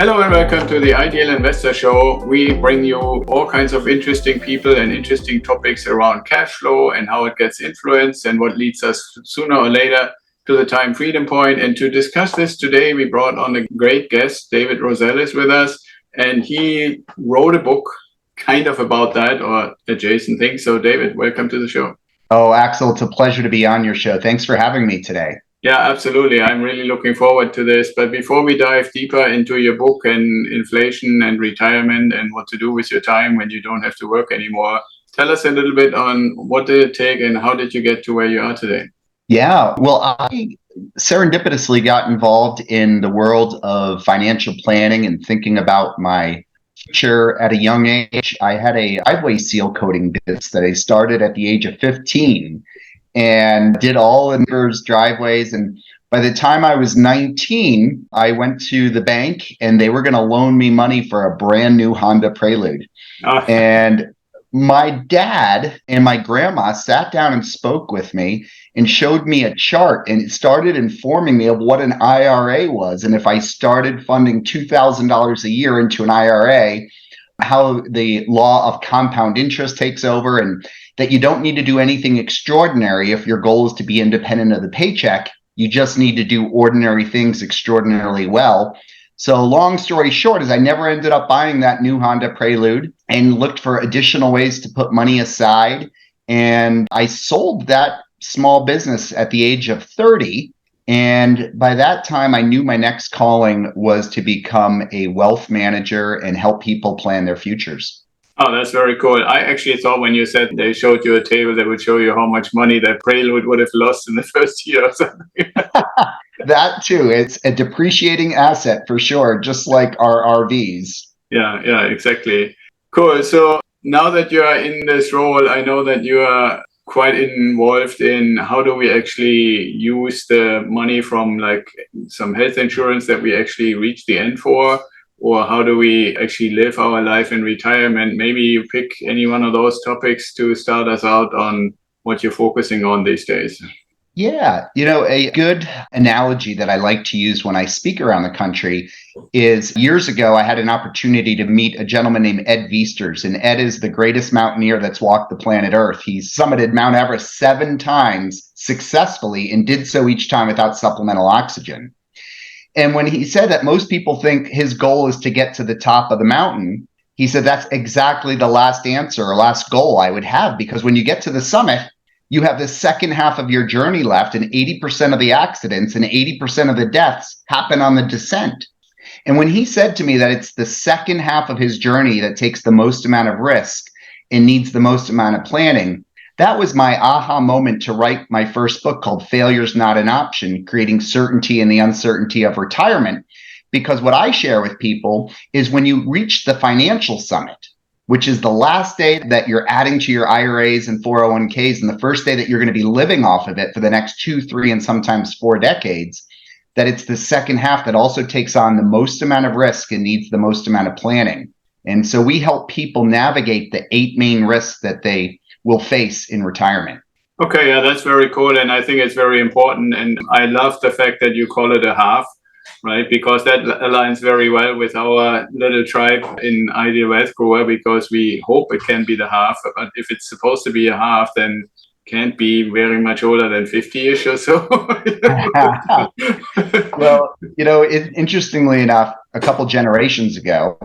Hello and welcome to the Ideal Investor Show. We bring you all kinds of interesting people and interesting topics around cash flow and how it gets influenced and what leads us sooner or later to the time freedom point. And to discuss this today, we brought on a great guest. David Rosell is with us, and he wrote a book kind of about that or adjacent things. So David, welcome to the show. Oh, Axel, it's a pleasure to be on your show. Thanks for having me today. Yeah, absolutely. I'm really looking forward to this. But before we dive deeper into your book and inflation and retirement and what to do with your time when you don't have to work anymore, tell us a little bit on what did it take and how did you get to where you are today? Yeah, well, I serendipitously got involved in the world of financial planning and thinking about my future at a young age. I had a driveway seal coating business that I started at the age of 15 and did all in neighbors' driveways. And by the time I was 19, I went to the bank and they were going to loan me money for a brand new Honda Prelude. And my dad and my grandma sat down and spoke with me and showed me a chart, and it started informing me of what an IRA was. And if I started funding $2,000 a year into an IRA, how the law of compound interest takes over, and that you don't need to do anything extraordinary if your goal is to be independent of the paycheck. You just need to do ordinary things extraordinarily well. So long story short is I never ended up buying that new Honda Prelude and looked for additional ways to put money aside. And I sold that small business at the age of 30. And by that time, I knew my next calling was to become a wealth manager and help people plan their futures. Oh, that's very cool. I actually thought when you said they showed you a table that would show you how much money that Prelude would have lost in the first year or something. That too. It's a depreciating asset for sure, just like our RVs. Yeah, exactly. Cool. So now that you are in this role, I know that you are quite involved in how do we actually use the money from like some health insurance that we actually reach the end for, or how do we actually live our life in retirement? Maybe you pick any one of those topics to start us out on what you're focusing on these days. Yeah, a good analogy that I like to use when I speak around the country is years ago, I had an opportunity to meet a gentleman named Ed Viesturs, and Ed is the greatest mountaineer that's walked the planet Earth. He summited Mount Everest 7 times successfully and did so each time without supplemental oxygen. And when he said that most people think his goal is to get to the top of the mountain, he said that's exactly the last answer or last goal I would have, because when you get to the summit, you have the second half of your journey left, and 80% of the accidents and 80% of the deaths happen on the descent. And when he said to me that it's the second half of his journey that takes the most amount of risk and needs the most amount of planning, that was my aha moment to write my first book called Failure's Not an Option, Creating Certainty in the Uncertainty of Retirement. Because what I share with people is when you reach the financial summit, which is the last day that you're adding to your IRAs and 401ks, and the first day that you're going to be living off of it for the next 2, 3, and sometimes 4 decades, that it's the second half that also takes on the most amount of risk and needs the most amount of planning. And so we help people navigate the 8 main risks that they will face in retirement. Okay, yeah, that's very cool. And I think it's very important. And I love the fact that you call it a half, right? Because that aligns very well with our little tribe in Ideal Wealth Grower, because we hope it can be the half. But if it's supposed to be a half, then can't be very much older than 50-ish or so. Well, interestingly enough, a couple generations ago,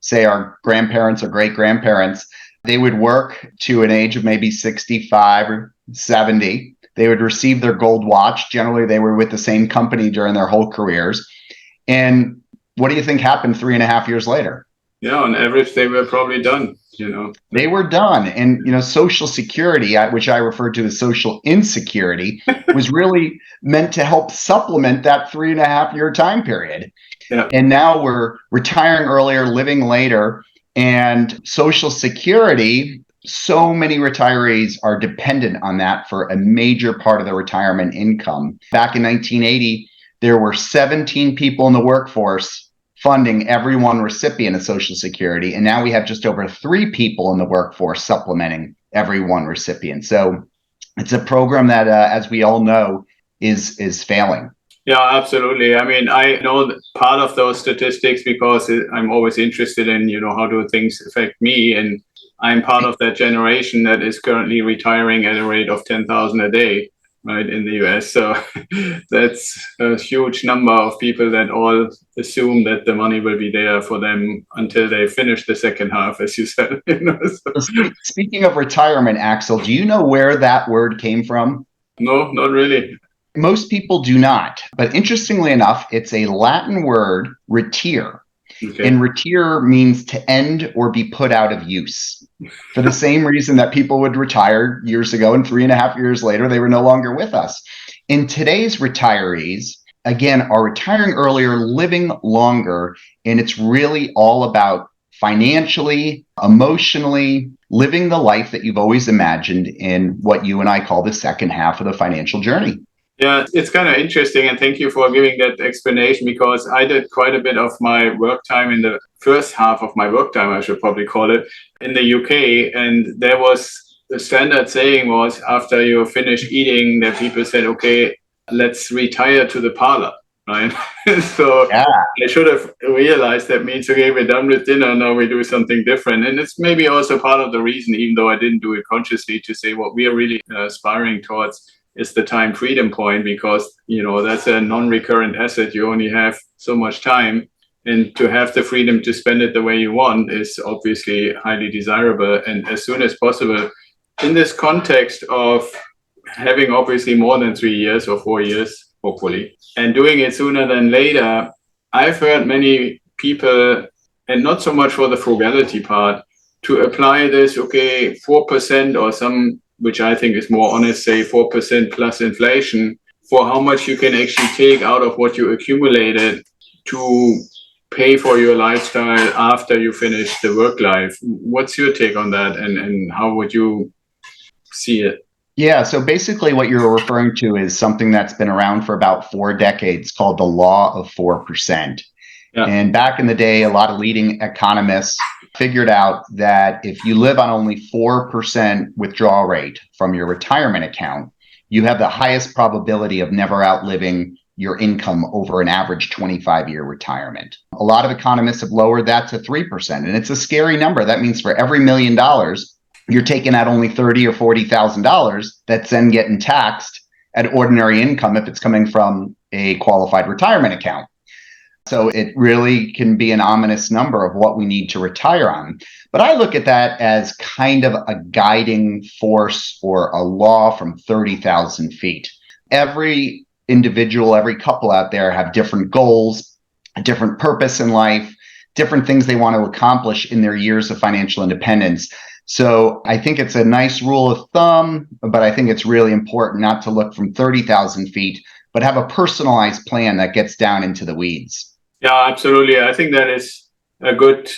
say our grandparents or great-grandparents, they would work to an age of maybe 65 or 70. They would receive their gold watch. Generally, they were with the same company during their whole careers. And what do you think happened 3.5 years later? Yeah, on average, they were probably done. They were done. And, Social Security, which I refer to as social insecurity, was really meant to help supplement that 3.5-year time period. Yeah. And now we're retiring earlier, living later. And Social Security, so many retirees are dependent on that for a major part of their retirement income. Back in 1980, there were 17 people in the workforce funding every one recipient of Social Security. And now we have just over 3 people in the workforce supplementing every one recipient. So it's a program that, as we all know, is failing. Yeah, absolutely. I mean, I know that part of those statistics because I'm always interested in, how do things affect me? And I'm part of that generation that is currently retiring at a rate of 10,000 a day, right, in the US. So that's a huge number of people that all assume that the money will be there for them until they finish the second half, as you said. So speaking of retirement, Axel, do you know where that word came from? No, not really. Most people do not. But interestingly enough, it's a Latin word, retire. Okay. And retire means to end or be put out of use. For the same reason that people would retire years ago and 3.5 years later, they were no longer with us. In today's retirees, again, are retiring earlier, living longer, and it's really all about financially, emotionally, living the life that you've always imagined in what you and I call the second half of the financial journey. Yeah, it's kind of interesting, and thank you for giving that explanation because I did quite a bit of my work time in the first half of my work time, I should probably call it, in the UK. And there was the standard saying was after you finish eating, that people said, okay, let's retire to the parlor, right? So Yeah. I should have realized that means, okay, we're done with dinner, now we do something different. And it's maybe also part of the reason, even though I didn't do it consciously, to say what we are really aspiring towards is the time freedom point, because that's a non-recurrent asset. You only have so much time, and to have the freedom to spend it the way you want is obviously highly desirable, and as soon as possible. In this context of having obviously more than 3 years or 4 years, hopefully, and doing it sooner than later, I've heard many people, and not so much for the frugality part, to apply this, okay, 4% or some, which I think is more honest, say 4% plus inflation, for how much you can actually take out of what you accumulated to pay for your lifestyle after you finish the work life. What's your take on that, and how would you see it? Yeah, so basically what you're referring to is something that's been around for about 4 decades called the law of 4%. Yeah. And back in the day, a lot of leading economists figured out that if you live on only 4% withdrawal rate from your retirement account, you have the highest probability of never outliving your income over an average 25-year retirement. A lot of economists have lowered that to 3%, and it's a scary number. That means for every $1 million, you're taking out only $30,000 or $40,000 that's then getting taxed at ordinary income if it's coming from a qualified retirement account. So it really can be an ominous number of what we need to retire on. But I look at that as kind of a guiding force or a law from 30,000 feet. Every individual, every couple out there have different goals, a different purpose in life, different things they want to accomplish in their years of financial independence. So I think it's a nice rule of thumb, but I think it's really important not to look from 30,000 feet, but have a personalized plan that gets down into the weeds. Yeah, absolutely. I think that is a good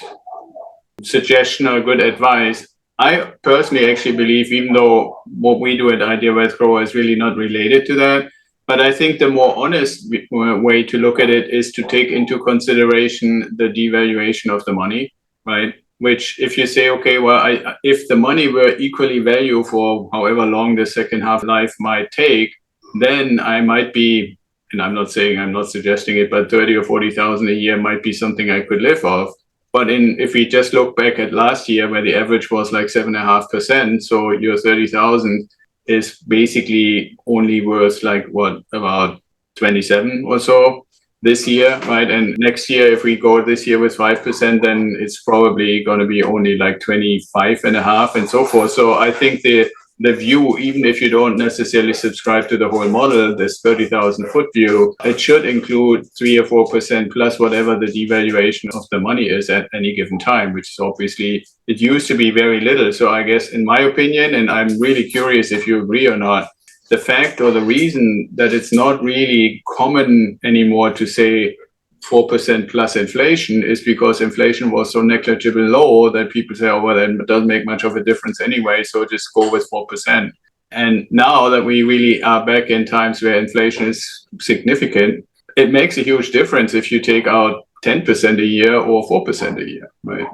suggestion or good advice. I personally actually believe, even though what we do at Idea Wealth Grower is really not related to that, but I think the more honest way to look at it is to take into consideration the devaluation of the money, right? Which, if you say, okay, well, if the money were equally value for however long the second half life might take, then I might be, and I'm not suggesting it, but 30 or 40,000 a year might be something I could live off. But if we just look back at last year, where the average was like 7.5%, so your 30,000 is basically only worth like about 27 or so this year, right? And next year, if we go this year with 5%, then it's probably going to be only like 25.5 and so forth. So I think the view, even if you don't necessarily subscribe to the whole model, this 30,000 foot view, it should include 3 or 4% plus whatever the devaluation of the money is at any given time, which is obviously, it used to be very little. So I guess, in my opinion, and I'm really curious if you agree or not, the fact or the reason that it's not really common anymore to say 4% plus inflation is because inflation was so negligible low that people say, oh, well, then it doesn't make much of a difference anyway, so just go with 4%. And now that we really are back in times where inflation is significant, it makes a huge difference if you take out 10% a year or 4% a year, right?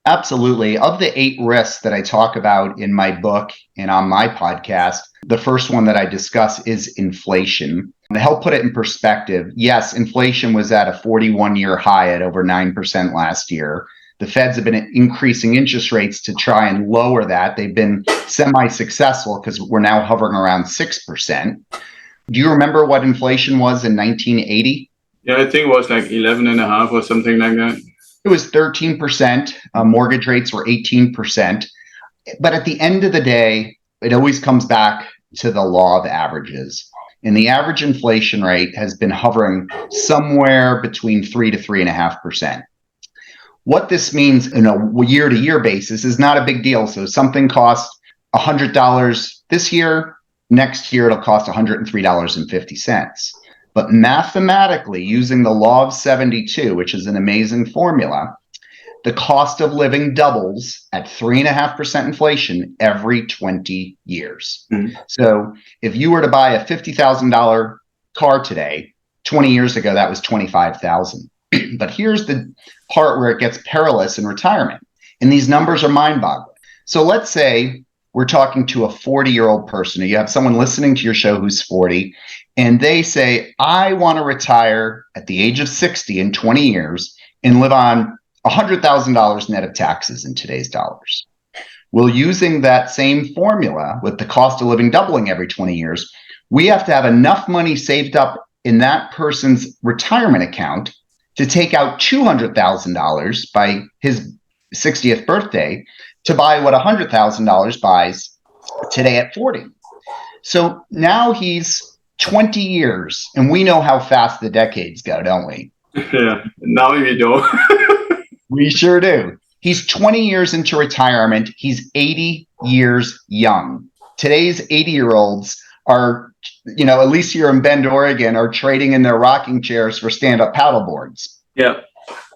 Absolutely. Of the 8 risks that I talk about in my book and on my podcast, the first one that I discuss is inflation. To help put it in perspective, yes, inflation was at a 41-year high at over 9% last year. The Feds have been increasing interest rates to try and lower that. They've been semi-successful because we're now hovering around 6%. Do you remember what inflation was in 1980? Yeah, I think it was like 11 and a half or something like that. It was 13%. Mortgage rates were 18%. But at the end of the day, it always comes back to the law of averages. And the average inflation rate has been hovering somewhere between 3 to 3.5%. What this means in a year-to-year basis is not a big deal. So something costs $100 this year, next year it'll cost $103.50. But mathematically, using the law of 72, which is an amazing formula, the cost of living doubles at 3.5% inflation every 20 years. Mm-hmm. So if you were to buy a $50,000 car today, 20 years ago, that was $25,000. But here's the part where it gets perilous in retirement. And these numbers are mind-boggling. So let's say we're talking to a 40-year-old person, or you have someone listening to your show who's 40, and they say, I want to retire at the age of 60 in 20 years and live on $100,000 net of taxes in today's dollars. Well, using that same formula with the cost of living doubling every 20 years, we have to have enough money saved up in that person's retirement account to take out $200,000 by his 60th birthday to buy what $100,000 buys today at 40. So now he's 20 years, and we know how fast the decades go, don't we? Yeah, now we do. We sure do. He's 20 years into retirement. He's 80 years young. Today's 80-year-olds are, at least here in Bend, Oregon, are trading in their rocking chairs for stand-up paddle boards. Yeah.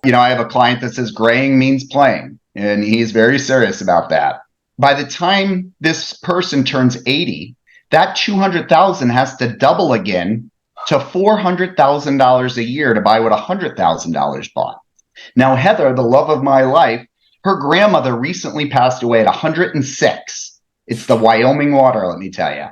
I have a client that says graying means playing, and he's very serious about that. By the time this person turns 80, that $200,000 has to double again to $400,000 a year to buy what $100,000 bought. Now, Heather, the love of my life, her grandmother recently passed away at 106. It's the Wyoming water, let me tell you.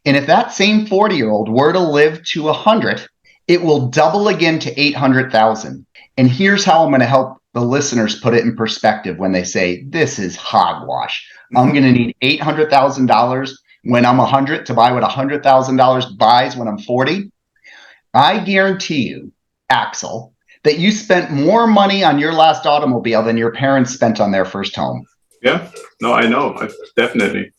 And if that same 40-year-old were to live to 100, it will double again to 800,000. And here's how I'm going to help the listeners put it in perspective when they say, this is hogwash. I'm going to need $800,000 when I'm 100 to buy what $100,000 buys when I'm 40. I guarantee you, Axel, that you spent more money on your last automobile than your parents spent on their first home. Yeah, no, I know, definitely.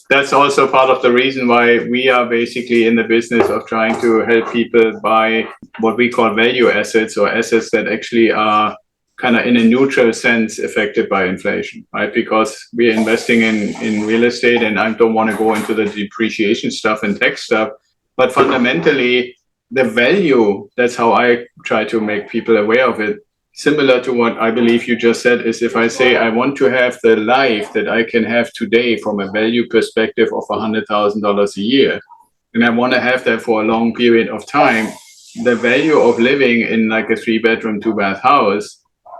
That's also part of the reason why we are basically in the business of trying to help people buy what we call value assets, or assets that actually are kind of in a neutral sense affected by inflation, right? Because we're investing in real estate, and I don't want to go into the depreciation stuff and tax stuff, but fundamentally, the value, that's how I try to make people aware of it. Similar to what I believe you just said, is if I say I want to have the life that I can have today from a value perspective of $100,000 a year, and I want to have that for a long period of time, the value of living in like a 3-bedroom, 2-bath house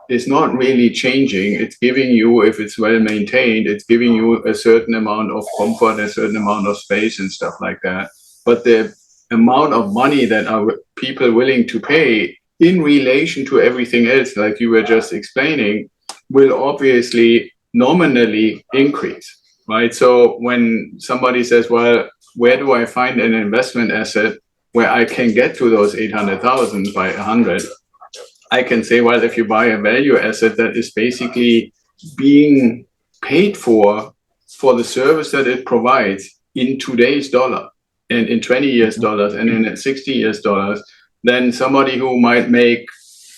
is not really changing. It's giving you, if it's well maintained, it's giving you a certain amount of comfort, a certain amount of space and stuff like that. But the amount of money that are people willing to pay in relation to everything else, like you were just explaining, will obviously nominally increase, right? So when somebody says, well, where do I find an investment asset where I can get to those 800,000 by 100? I can say, well, if you buy a value asset that is basically being paid for the service that it provides in today's dollar and in 20 years dollars and in 60 years dollars, then somebody who might make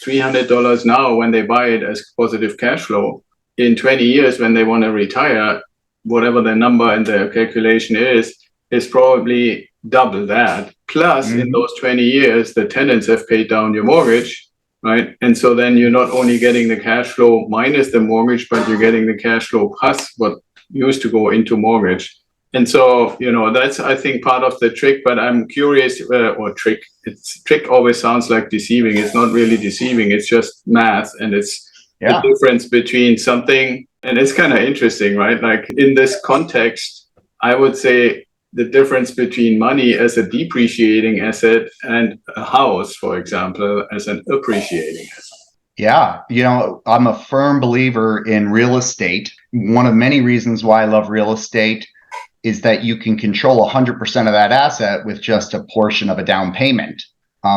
$300 now when they buy it as positive cash flow, in 20 years when they want to retire, whatever the number and the calculation is probably double that. Plus, in those 20 years, the tenants have paid down your mortgage, right? And so then you're not only getting the cash flow minus the mortgage, but you're getting the cash flow plus what used to go into mortgage. And so, that's, I think, part of the trick, but I'm curious, trick always sounds like deceiving. It's not really deceiving. It's just math, and it's the Yeah. difference between something, and it's kind of interesting, right? Like in this context, I would say the difference between money as a depreciating asset and a house, for example, as an appreciating asset. Yeah. I'm a firm believer in real estate. One of many reasons why I love real estate is that you can control 100% of that asset with just a portion of a down payment,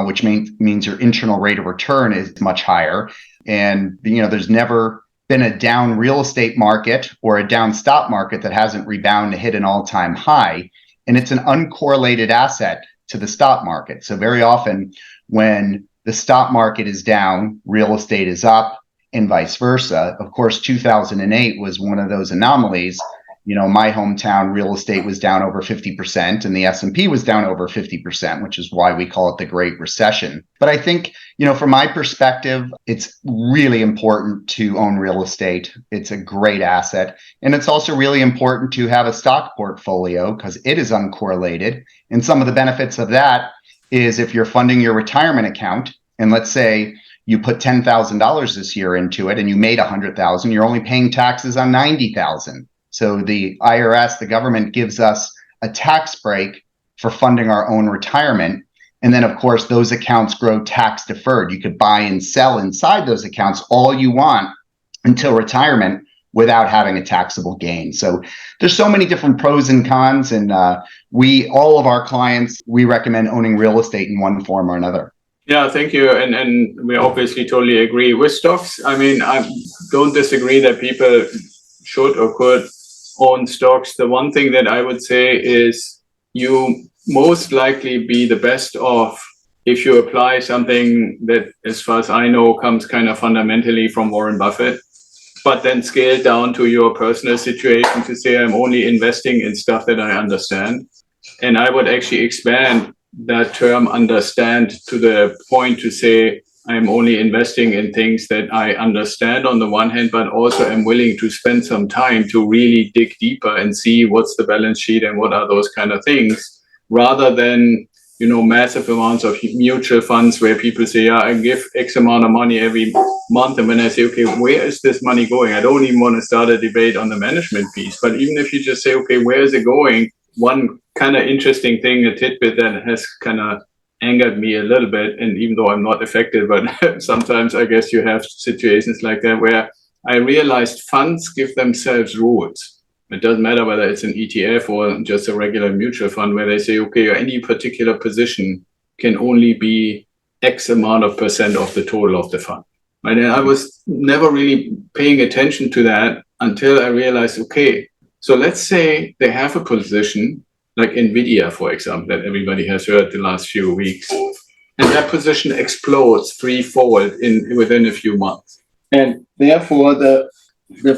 which means your internal rate of return is much higher. And, there's never been a down real estate market or a down stock market that hasn't rebounded to hit an all-time high. And it's an uncorrelated asset to the stock market. So very often when the stock market is down, real estate is up, and vice versa. Of course, 2008 was one of those anomalies. My hometown real estate was down over 50% and the S&P was down over 50%, which is why we call it the Great Recession. But I think, from my perspective, it's really important to own real estate. It's a great asset. And it's also really important to have a stock portfolio because it is uncorrelated. And some of the benefits of that is if you're funding your retirement account, and let's say you put $10,000 this year into it and you made $100,000, you're only paying taxes on $90,000. So the IRS, the government, gives us a tax break for funding our own retirement. And then, of course, those accounts grow tax deferred. You could buy and sell inside those accounts all you want until retirement without having a taxable gain. So there's so many different pros and cons. And all of our clients, we recommend owning real estate in one form or another. Yeah, thank you. And we obviously totally agree with stocks. I mean, I don't disagree that people should or could own stocks. The one thing that I would say is you most likely be the best off if you apply something that, as far as I know, comes kind of fundamentally from Warren Buffett, but then scale down to your personal situation to say, I'm only investing in stuff that I understand. And I would actually expand that term understand to the point to say, I'm only investing in things that I understand on the one hand, but also am willing to spend some time to really dig deeper and see what's the balance sheet and what are those kind of things, rather than, massive amounts of mutual funds where people say, yeah, I give X amount of money every month. And when I say, okay, where is this money going? I don't even want to start a debate on the management piece, but even if you just say, okay, where is it going? One kind of interesting thing, a tidbit that has kind of angered me a little bit, and even though I'm not affected, but sometimes I guess you have situations like that where I realized funds give themselves rules. It doesn't matter whether it's an ETF or just a regular mutual fund, where they say, okay, any particular position can only be X amount of percent of the total of the fund. Right? And I was never really paying attention to that until I realized, okay, so let's say they have a position like Nvidia, for example, that everybody has heard the last few weeks, and that position explodes threefold within a few months. And therefore, the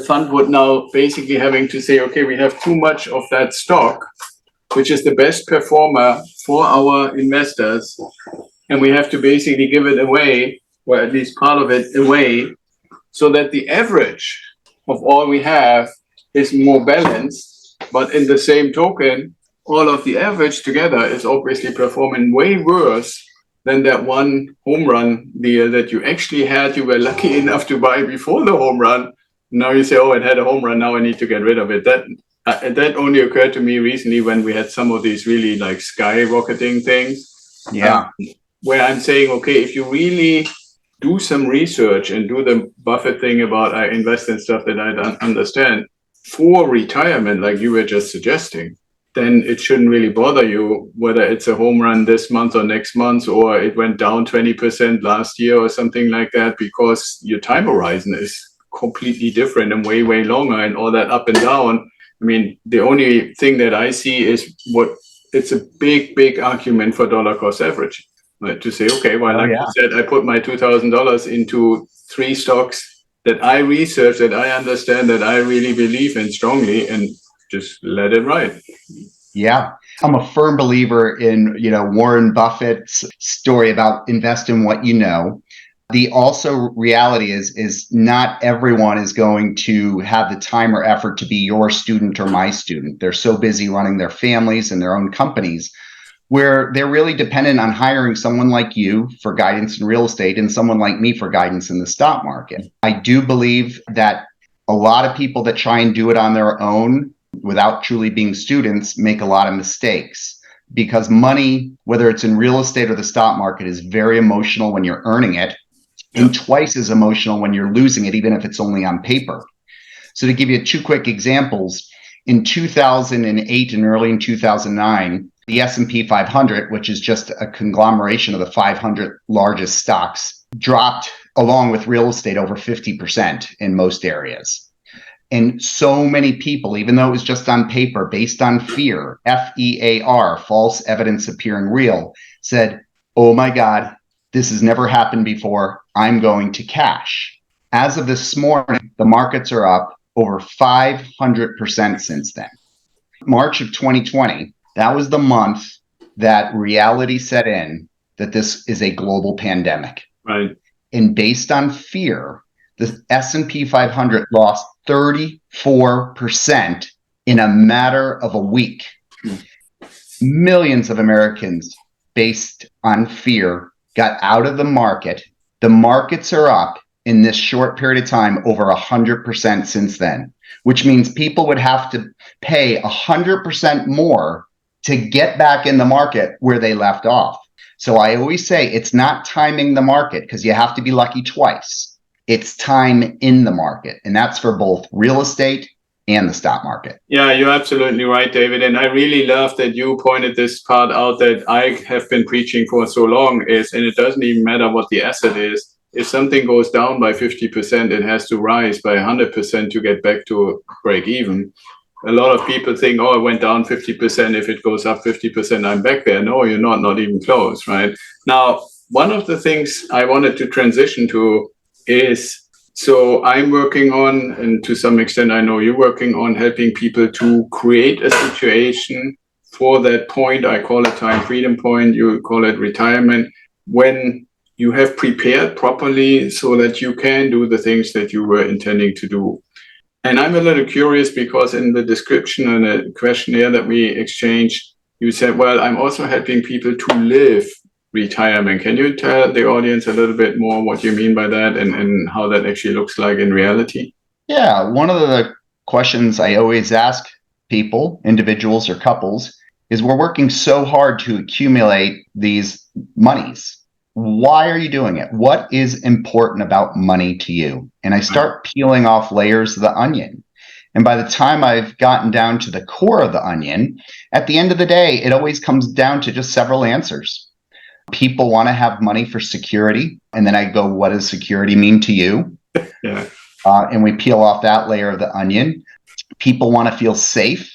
fund would now basically having to say, okay, we have too much of that stock, which is the best performer for our investors, and we have to basically give it away, or at least part of it away, so that the average of all we have is more balanced. But in the same token, all of the average together is obviously performing way worse than that one home run deal that you actually had. You were lucky enough to buy before the home run. Now you say, oh, it had a home run. Now I need to get rid of it. That only occurred to me recently when we had some of these really like skyrocketing things. Yeah. Where I'm saying, okay, if you really do some research and do the Buffett thing about I invest in stuff that I don't understand for retirement, like you were just suggesting, then it shouldn't really bother you whether it's a home run this month or next month, or it went down 20% last year or something like that, because your time horizon is completely different and way, way longer, and all that up and down. I mean, the only thing that I see is it's a big, big argument for dollar cost average. Right? To say, okay, well, you said, I put my $2,000 into 3 stocks that I research, that I understand, that I really believe in strongly, and just let it ride. Yeah. I'm a firm believer in, Warren Buffett's story about invest in what you know. The also reality is not everyone is going to have the time or effort to be your student or my student. They're so busy running their families and their own companies. where they're really dependent on hiring someone like you for guidance in real estate and someone like me for guidance in the stock market. I do believe that a lot of people that try and do it on their own without truly being students make a lot of mistakes, because money, whether it's in real estate or the stock market, is very emotional when you're earning it and twice as emotional when you're losing it, even if it's only on paper. So to give you two quick examples, in 2008 and early in 2009, the S&P 500, which is just a conglomeration of the 500 largest stocks, dropped along with real estate over 50% in most areas. And so many people, even though it was just on paper, based on fear, FEAR, false evidence appearing real, said, oh my God, this has never happened before. I'm going to cash. As of this morning, the markets are up over 500% since then. March of 2020, that was the month that reality set in that this is a global pandemic. Right. And based on fear, the S&P 500 lost 34% in a matter of a week. Millions of Americans, based on fear, got out of the market. The markets are up in this short period of time over 100% since then, which means people would have to pay 100% more to get back in the market where they left off. So I always say it's not timing the market, because you have to be lucky twice. It's time in the market, and that's for both real estate and the stock market. Yeah, you're absolutely right, David. And I really love that you pointed this part out that I have been preaching for so long is, and it doesn't even matter what the asset is. If something goes down by 50%, it has to rise by 100% to get back to break even. A lot of people think, oh, it went down 50%. If it goes up 50%, I'm back there. No, you're not even close, right? Now, one of the things I wanted to transition to is, so I'm working on, and to some extent I know you're working on, helping people to create a situation for that point. I call it time freedom point, you call it retirement, when you have prepared properly so that you can do the things that you were intending to do. And I'm a little curious because in the description and the questionnaire that we exchanged, you said, well, I'm also helping people to live retirement. Can you tell the audience a little bit more what you mean by that and how that actually looks like in reality? Yeah, one of the questions I always ask people, individuals or couples, is we're working so hard to accumulate these monies. Why are you doing it? What is important about money to you? And I start peeling off layers of the onion. And by the time I've gotten down to the core of the onion, at the end of the day, it always comes down to just several answers. People want to have money for security. And then I go, what does security mean to you? Yeah. And we peel off that layer of the onion. People want to feel safe,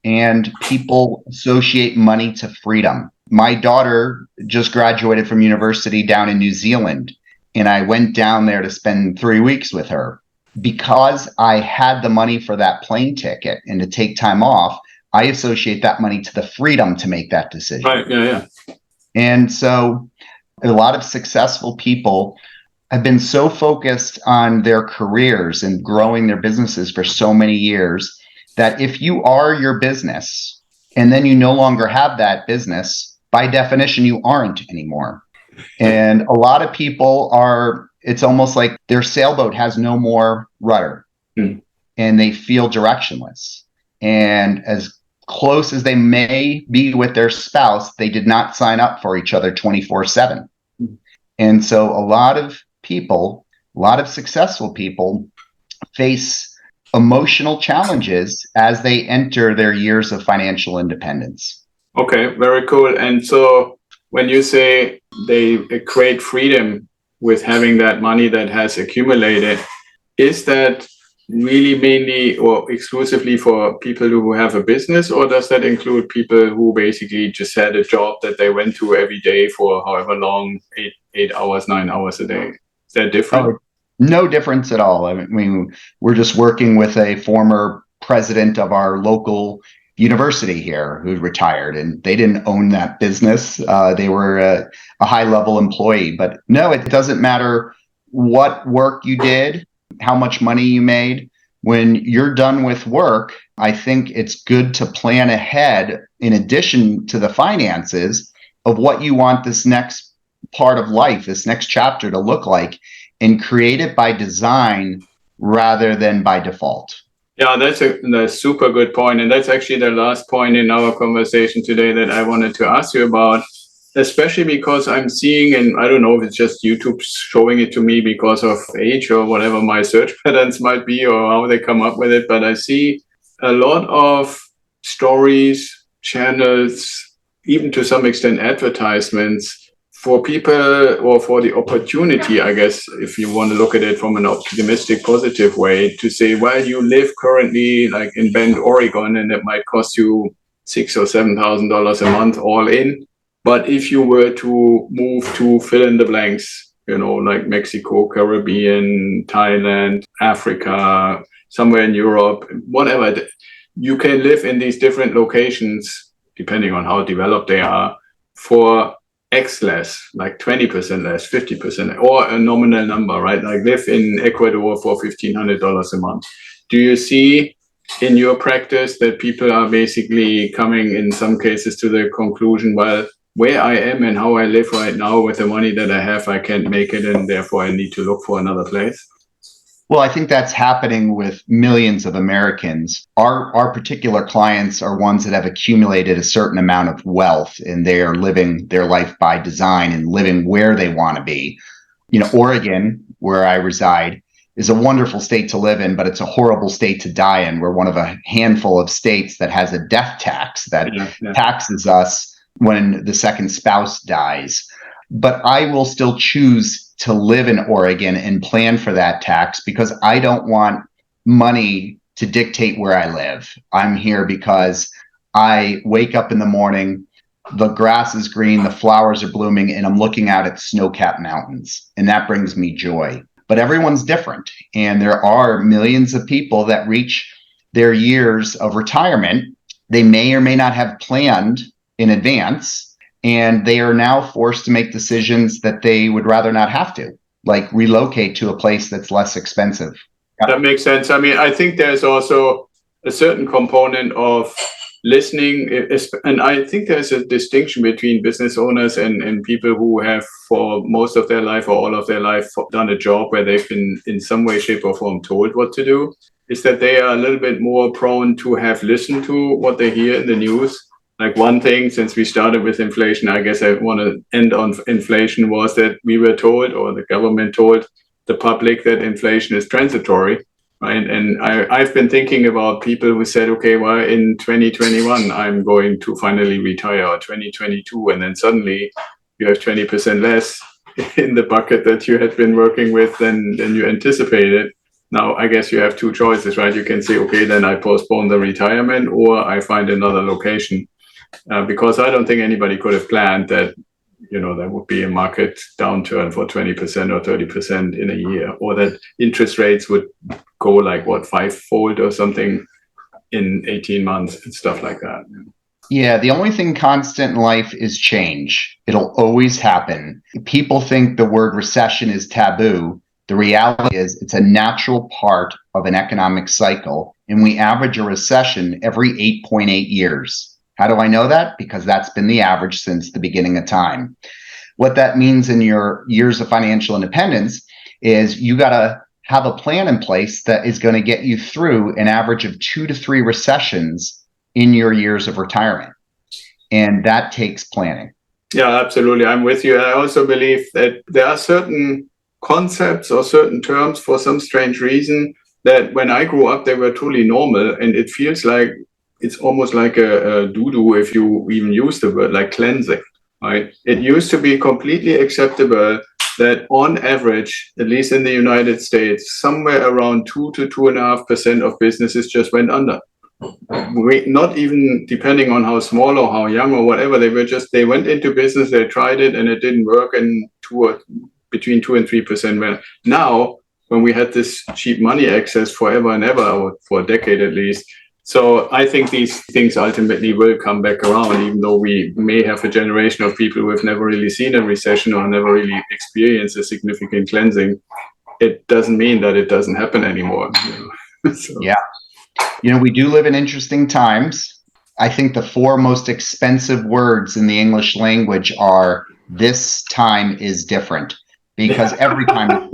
and people associate money to freedom. My daughter just graduated from university down in New Zealand, and I went down there to spend 3 weeks with her. Because I had the money for that plane ticket and to take time off, I associate that money to the freedom to make that decision. Right. Yeah. And so a lot of successful people have been so focused on their careers and growing their businesses for so many years that if you are your business and then you no longer have that business, by definition, you aren't anymore. And a lot of people are, it's almost like their sailboat has no more rudder and they feel directionless. And as close as they may be with their spouse, they did not sign up for each other 24/7. And so a lot of people, a lot of successful people face emotional challenges as they enter their years of financial independence. Okay, very cool. And so when you say they create freedom with having that money that has accumulated, is that really mainly or exclusively for people who have a business, or does that include people who basically just had a job that they went to every day for however long, 8 hours, 9 hours a day? Is that different? Oh, no difference at all. I mean, we're just working with a former president of our local university here who retired, and they didn't own that business. They were a high-level employee. But no, it doesn't matter what work you did, how much money you made. when you're done with work, I think it's good to plan ahead, in addition to the finances, of what you want this next part of life, this next chapter to look like, and create it by design rather than by default. Yeah, that's a super good point. And that's actually the last point in our conversation today that I wanted to ask you about, especially because I'm seeing, and I don't know if it's just YouTube showing it to me because of age or whatever my search patterns might be or how they come up with it, but I see a lot of stories, channels, even to some extent advertisements for people, or for the opportunity, I guess, if you want to look at it from an optimistic, positive way, to say, well, you live currently like in Bend, Oregon, and it might cost you $6,000 or $7,000 a month all in. But if you were to move to fill in the blanks, like Mexico, Caribbean, Thailand, Africa, somewhere in Europe, whatever, you can live in these different locations, depending on how developed they are, for X less, like 20% less, 50%, or a nominal number, right? Like live in Ecuador for $1,500 a month. Do you see in your practice that people are basically coming in some cases to the conclusion, well, where I am and how I live right now with the money that I have, I can't make it, and therefore I need to look for another place? Well, I think that's happening with millions of Americans. Our particular clients are ones that have accumulated a certain amount of wealth, and they are living their life by design and living where they want to be. Oregon, where I reside, is a wonderful state to live in, but it's a horrible state to die in. We're one of a handful of states that has a death tax that taxes us when the second spouse dies. But I will still choose to live in Oregon and plan for that tax because I don't want money to dictate where I live. I'm here because I wake up in the morning, the grass is green, the flowers are blooming, and I'm looking out at snow-capped mountains. And that brings me joy. But everyone's different. And there are millions of people that reach their years of retirement. They may or may not have planned in advance. And they are now forced to make decisions that they would rather not have to, like relocate to a place that's less expensive. That makes sense. I mean, I think there's also a certain component of listening. And I think there's a distinction between business owners and people who have for most of their life or all of their life done a job where they've been in some way, shape or form told what to do, is that they are a little bit more prone to have listened to what they hear in the news. Like one thing, since we started with inflation, I guess I want to end on inflation, was that we were told, or the government told the public, that inflation is transitory, right? And I've been thinking about people who said, okay, well, in 2021, I'm going to finally retire, or 2022, and then suddenly you have 20% less in the bucket that you had been working with than you anticipated. Now, I guess you have two choices, right? You can say, okay, then I postpone the retirement, or I find another location. Because I don't think anybody could have planned that, there would be a market downturn for 20% or 30% in a year, or that interest rates would go like five-fold or something in 18 months and stuff like that. Yeah, the only thing constant in life is change. It'll always happen. People think the word recession is taboo. The reality is it's a natural part of an economic cycle, and we average a recession every 8.8 years. How do I know that? Because that's been the average since the beginning of time. What that means in your years of financial independence is you got to have a plan in place that is going to get you through an average of 2 to 3 recessions in your years of retirement. And that takes planning. Yeah, absolutely. I'm with you. I also believe that there are certain concepts or certain terms, for some strange reason, that when I grew up, they were totally normal. And it feels like it's almost like a doo-doo, if you even use the word, like cleansing, right? It used to be completely acceptable that on average, at least in the United States, somewhere around 2 to 2.5% of businesses just went under. Not even depending on how small or how young or whatever, they went into business, they tried it and it didn't work, and between 2 and 3% went. Now, when we had this cheap money access forever and ever, or for a decade at least, so I think these things ultimately will come back around, even though we may have a generation of people who have never really seen a recession or never really experienced a significant cleansing. It doesn't mean that it doesn't happen anymore. Yeah. We do live in interesting times. I think the 4 most expensive words in the English language are "this time is different," because every time,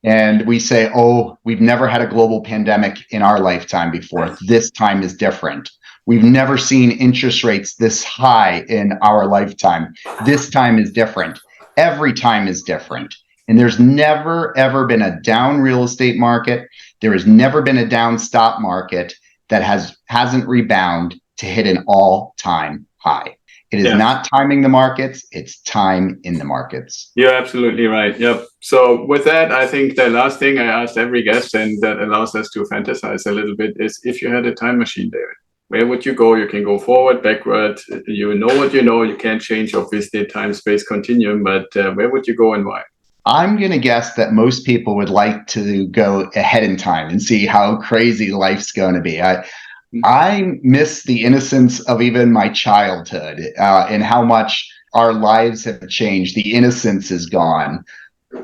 and we say, "Oh, we've never had a global pandemic in our lifetime before. This time is different. We've never seen interest rates this high in our lifetime. This time is different." Every time is different. And there's never, ever been a down real estate market. There has never been a down stock market that hasn't rebounded to hit an all-time high. It is not timing the markets, it's time in the markets. You're absolutely right. Yep. So with that, I think the last thing I asked every guest, and that allows us to fantasize a little bit, is if you had a time machine, David, where would you go? You can go forward, backward. You know what you know. You can't change, obviously, time-space continuum, but where would you go and why? I'm going to guess that most people would like to go ahead in time and see how crazy life's going to be. I miss the innocence of even my childhood and how much our lives have changed. The innocence is gone.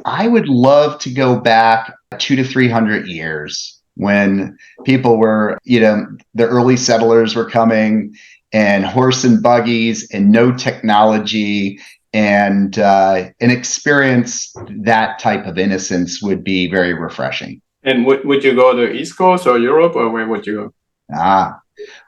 I would love to go back 200 to 300 years when people were, the early settlers were coming, and horse and buggies and no technology, and an experience that type of innocence would be very refreshing. And would you go to East Coast or Europe, or where would you go?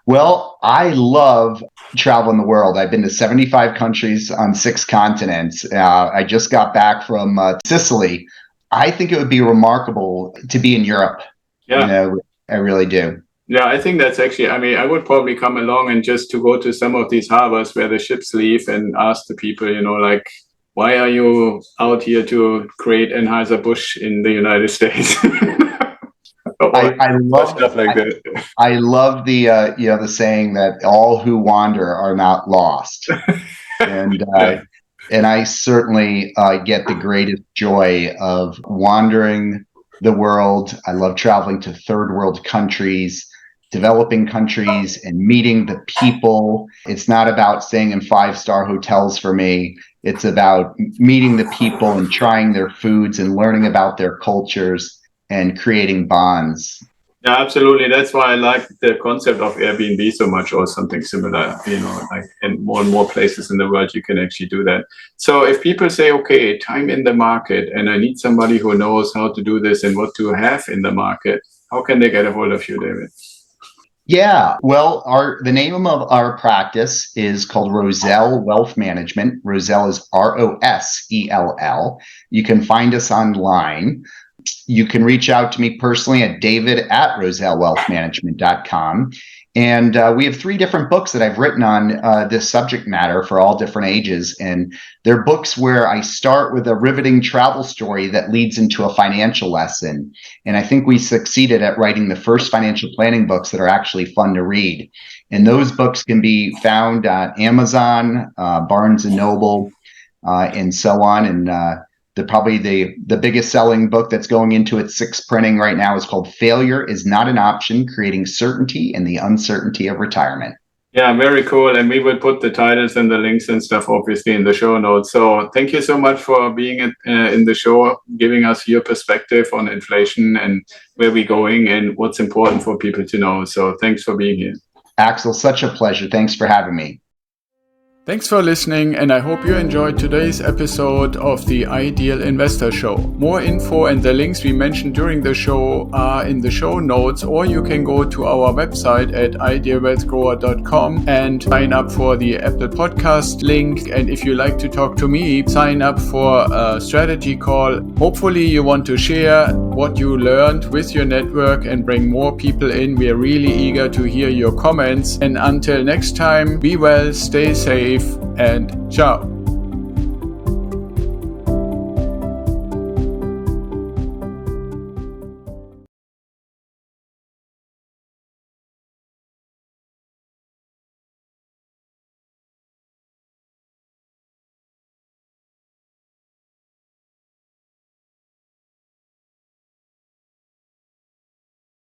Well, I love traveling the world. I've been to 75 countries on 6 continents. I just got back from Sicily. I think it would be remarkable to be in Europe. Yeah. I really do. Yeah, I think that's actually, I would probably come along and just to go to some of these harbors where the ships leave and ask the people, why are you out here to create Anheuser-Busch in the United States? I love stuff like that. I love the saying that all who wander are not lost, and I certainly get the greatest joy of wandering the world. I love traveling to third world countries, developing countries, and meeting the people. It's not about staying in 5-star hotels for me. It's about meeting the people and trying their foods and learning about their cultures and creating bonds. Yeah, absolutely. That's why I like the concept of Airbnb so much, or something similar, in more and more places in the world, you can actually do that. So if people say, okay, time in the market, and I need somebody who knows how to do this and what to have in the market, how can they get a hold of you, David? Yeah, well, the name of our practice is called Rosell Wealth Management. Rosell is Rossell. You can find us online. You can reach out to me personally at david@rosellwealthmanagement.com. And we have 3 different books that I've written on this subject matter for all different ages. And they're books where I start with a riveting travel story that leads into a financial lesson. And I think we succeeded at writing the first financial planning books that are actually fun to read. And those books can be found on Amazon, Barnes & Noble, and so on. And probably the biggest selling book that's going into its 6th printing right now is called Failure is Not an Option, Creating Certainty in the Uncertainty of Retirement. Yeah, very cool. And we will put the titles and the links and stuff, obviously, in the show notes. So thank you so much for being in the show, giving us your perspective on inflation and where we're going and what's important for people to know. So thanks for being here. Axel, such a pleasure. Thanks for having me. Thanks for listening, and I hope you enjoyed today's episode of the Ideal Investor Show. More info and the links we mentioned during the show are in the show notes, or you can go to our website at idealwealthgrower.com and sign up for the Apple Podcast link. And if you like to talk to me, sign up for a strategy call. Hopefully you want to share what you learned with your network and bring more people in. We are really eager to hear your comments. And until next time, be well, stay safe, and ciao.